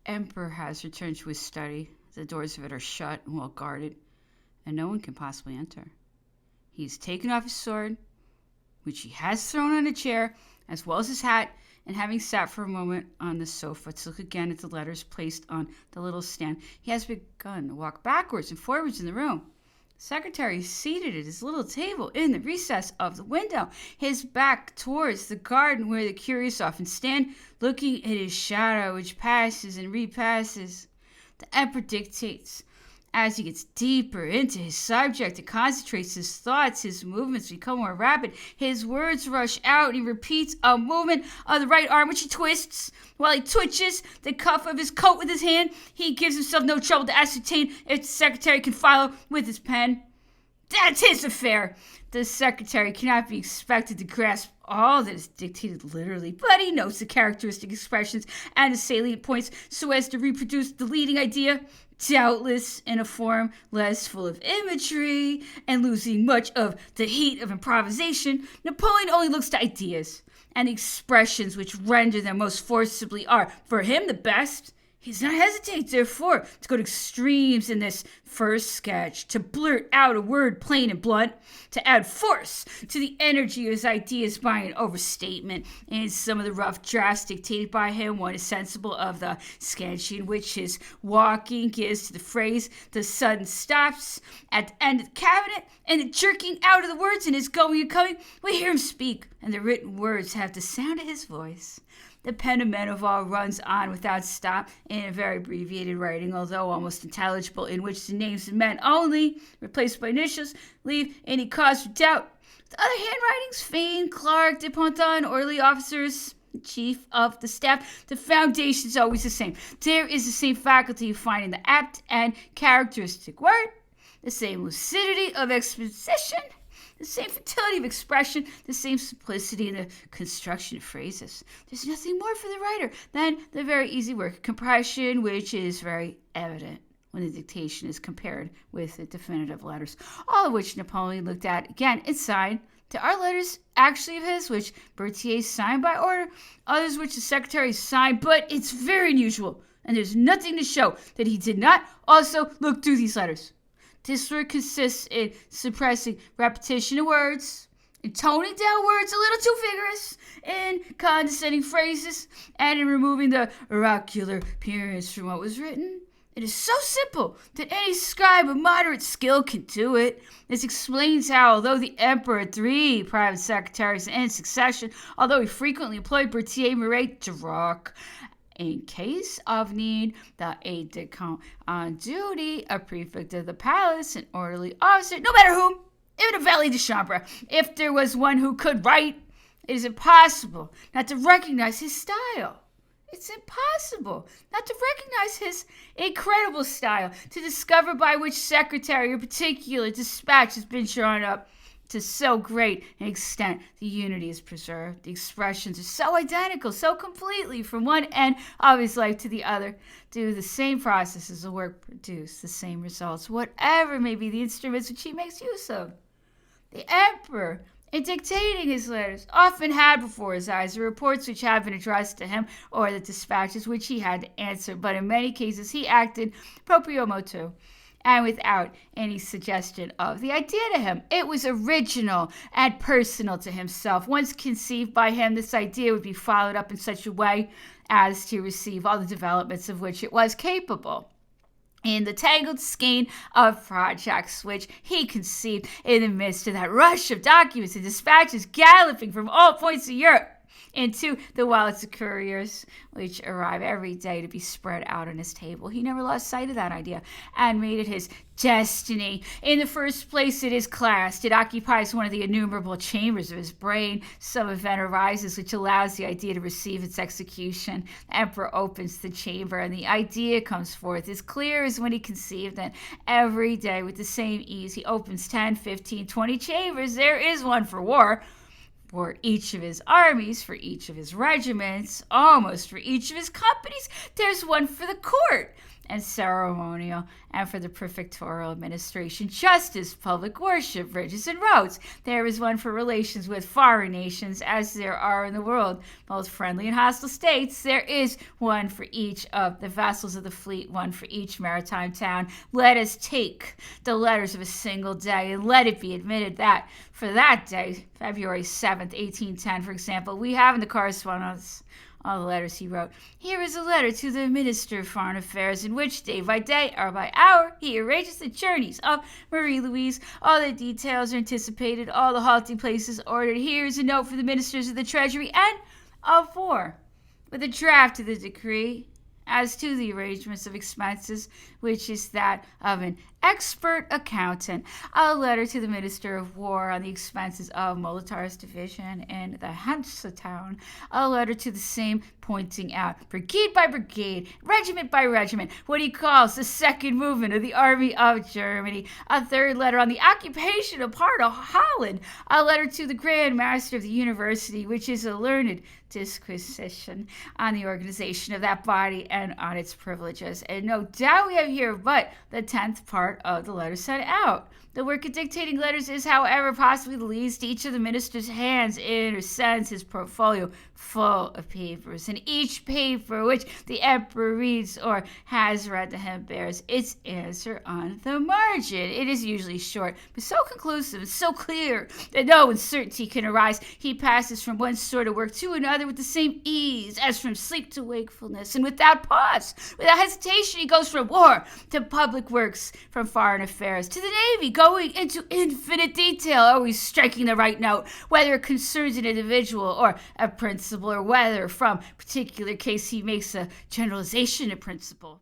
emperor has returned to his study. The doors of it are shut and well guarded, and no one can possibly enter. He has taken off his sword, which he has thrown on a chair, as well as his hat, and having sat for a moment on the sofa to look again at the letters placed on the little stand, he has begun to walk backwards and forwards in the room. The secretary is seated at his little table in the recess of the window, his back towards the garden where the curious often stand, looking at his shadow, which passes and repasses. The emperor dictates. As he gets deeper into his subject and concentrates his thoughts, his movements become more rapid. His words rush out, and he repeats a movement of the right arm, which he twists. While he twitches the cuff of his coat with his hand, he gives himself no trouble to ascertain if the secretary can follow with his pen. That's his affair. The secretary cannot be expected to grasp all that is dictated literally, but he notes the characteristic expressions and the salient points so as to reproduce the leading idea, doubtless in a form less full of imagery and losing much of the heat of improvisation. Napoleon only looks to ideas, and the expressions which render them most forcibly are, for him, the best. He does not hesitate, therefore, to go to extremes in this first sketch, to blurt out a word plain and blunt, to add force to the energy of his ideas by an overstatement. In some of the rough drafts dictated by him, one is sensible of the sketch in which his walking gives to the phrase the sudden stops at the end of the cabinet, and the jerking out of the words in his going and coming. We hear him speak, and the written words have the sound of his voice. The pen of Meneval runs on without stop in a very abbreviated writing, although almost intelligible, in which the names of men only, replaced by initials, leave any cause for doubt. The other handwritings, Fane, Clark, de Ponton, orderly officers, the chief of the staff, the foundation is always the same. There is the same faculty of finding the apt and characteristic word, the same lucidity of exposition, the same fertility of expression, the same simplicity in the construction of phrases. There's nothing more for the writer than the very easy work of compression, which is very evident when the dictation is compared with the definitive letters, all of which Napoleon looked at again and signed. There are letters actually of his which Berthier signed by order, others which the secretary signed, but it's very unusual, and there's nothing to show that he did not also look through these letters. This work consists in suppressing repetition of words, in toning down words a little too vigorous, in condescending phrases, and in removing the oracular appearance from what was written. It is so simple that any scribe of moderate skill can do it. This explains how, although the emperor had 3 private secretaries in succession, although he frequently employed Berthier, Maret, Duroc, in case of need, the aide-de-camp on duty, a prefect of the palace, an orderly officer, no matter whom, even a valet de chambre, if there was one who could write, it is impossible not to recognize his style. It's impossible not to recognize his incredible style, to discover by which secretary a particular dispatch has been drawn up. To so great an extent, the unity is preserved. The expressions are so identical, so completely from one end of his life to the other, do the same processes the work produce, the same results, whatever may be the instruments which he makes use of. The emperor, in dictating his letters, often had before his eyes the reports which had been addressed to him or the dispatches which he had to answer, but in many cases he acted proprio motu, and without any suggestion of the idea to him. It was original and personal to himself. Once conceived by him, this idea would be followed up in such a way as to receive all the developments of which it was capable. In the tangled skein of projects which he conceived in the midst of that rush of documents and dispatches galloping from all points of Europe into the wallets of couriers, which arrive every day to be spread out on his table. He never lost sight of that idea and made it his destiny. In the first place, it is classed. It occupies one of the innumerable chambers of his brain. Some event arises which allows the idea to receive its execution. The emperor opens the chamber, and the idea comes forth as clear as when he conceived it. Every day, with the same ease, he opens 10, 15, 20 chambers. There is one for war, for each of his armies, for each of his regiments, almost for each of his companies. There's one for the court. and ceremonial, and for the prefectural administration, justice, public worship, bridges, and roads. There is one for relations with foreign nations, as there are in the world, both friendly and hostile states. There is one for each of the vessels of the fleet, one for each maritime town. Let us take the letters of a single day, and let it be admitted that for that day, February 7th, 1810, for example, we have in the correspondence all the letters he wrote. Here is a letter to the Minister of Foreign Affairs, in which day by day, hour by hour, he arranges the journeys of Marie Louise. All the details are anticipated, all the halting places ordered. Here is a note for the ministers of the Treasury and of War, with a draft of the decree as to the arrangements of expenses, which is that of an expert accountant. A letter to the Minister of War on the expenses of Molitor's division in the Hansa-town. A letter to the same pointing out, brigade by brigade, regiment by regiment, what he calls the second movement of the army of Germany. A third letter on the occupation of part of Holland. A letter to the Grand Master of the University, which is a learned disquisition on the organization of that body and on its privileges. And no doubt we have here but the 10th part of the letter sent out. The work of dictating letters is, however, possibly the least. Each of the minister's hands in or sends his portfolio full of papers, and each paper which the emperor reads or has read to him bears its answer on the margin. It is usually short, but so conclusive and so clear that no uncertainty can arise. He passes from one sort of work to another with the same ease as from sleep to wakefulness, and without pause, without hesitation. He goes from war to public works, from foreign affairs to the navy, going into infinite detail, always striking the right note, whether it concerns an individual or a principle, or whether from particular case he makes a generalization of principle.